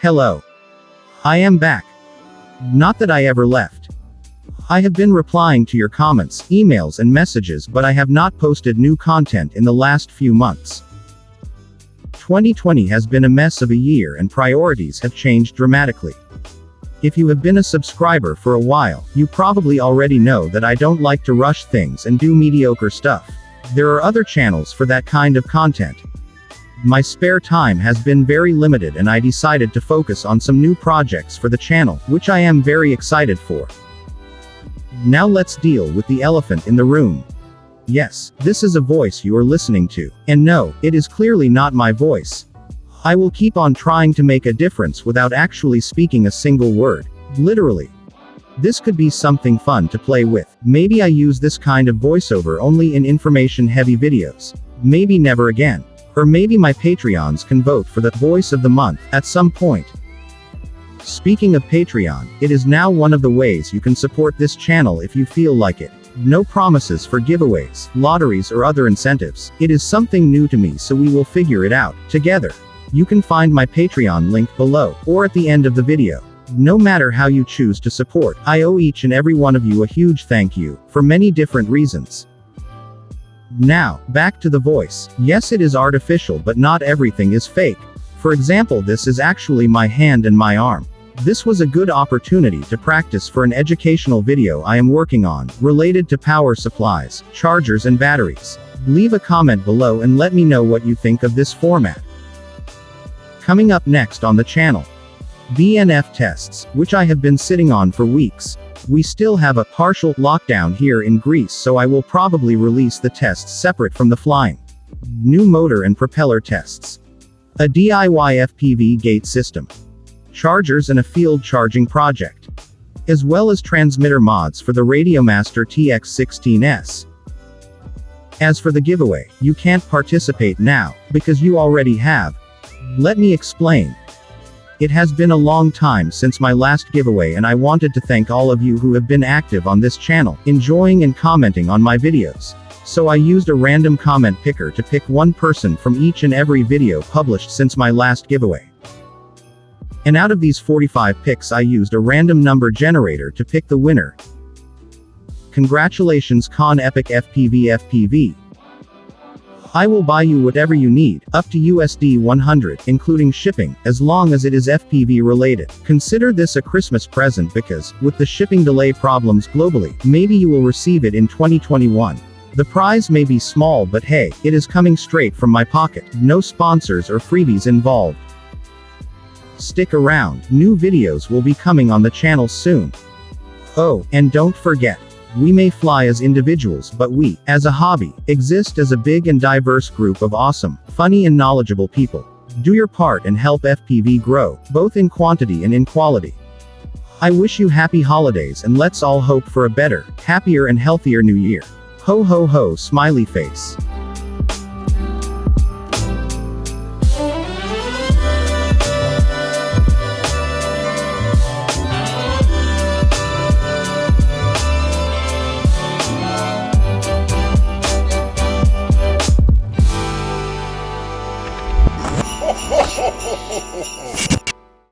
Hello. I am back. Not that I ever left. I have been replying to your comments, emails and messages, but I have not posted new content in the last few months. 2020 has been a mess of a year and priorities have changed dramatically. If you have been a subscriber for a while, you probably already know that I don't like to rush things and do mediocre stuff. There are other channels for that kind of content. My spare time has been very limited and I decided to focus on some new projects for the channel, which I am very excited for. Now let's deal with the elephant in the room. Yes, this is a voice you are listening to. And no, it is clearly not my voice. I will keep on trying to make a difference without actually speaking a single word. Literally. This could be something fun to play with. Maybe I use this kind of voiceover only in information-heavy videos. Maybe never again. Or maybe my Patreons can vote for the Voice of the Month at some point. Speaking of Patreon, it is now one of the ways you can support this channel if you feel like it. No promises for giveaways, lotteries or other incentives. It is something new to me, so we will figure it out together. You can find my Patreon link below, or at the end of the video. No matter how you choose to support, I owe each and every one of you a huge thank you, for many different reasons. Now, back to the voice. Yes, it is artificial, but not everything is fake. For example, this is actually my hand and my arm. This was a good opportunity to practice for an educational video I am working on, related to power supplies, chargers and batteries. Leave a comment below and let me know what you think of this format. Coming up next on the channel, VNF Tests, which I have been sitting on for weeks. We still have a partial lockdown here in Greece, so I will probably release the tests separate from the flying. New motor and propeller tests. A DIY FPV gate system. Chargers and a field charging project. As well as transmitter mods for the Radiomaster TX16S. As for the giveaway, you can't participate now, because you already have. Let me explain. It has been a long time since my last giveaway and I wanted to thank all of you who have been active on this channel, enjoying and commenting on my videos. So I used a random comment picker to pick one person from each and every video published since my last giveaway. And out of these 45 picks I used a random number generator to pick the winner. Congratulations ConEpicFpv FPV. I will buy you whatever you need, up to USD 100, including shipping, as long as it is FPV related. Consider this a Christmas present because, with the shipping delay problems globally, maybe you will receive it in 2021. The prize may be small, but hey, it is coming straight from my pocket. No sponsors or freebies involved. Stick around, new videos will be coming on the channel soon. Oh, and don't forget, we may fly as individuals, but we, as a hobby, exist as a big and diverse group of awesome, funny and knowledgeable people. Do your part and help FPV grow, both in quantity and in quality. I wish you happy holidays and let's all hope for a better, happier and healthier new year. Ho ho ho, smiley face.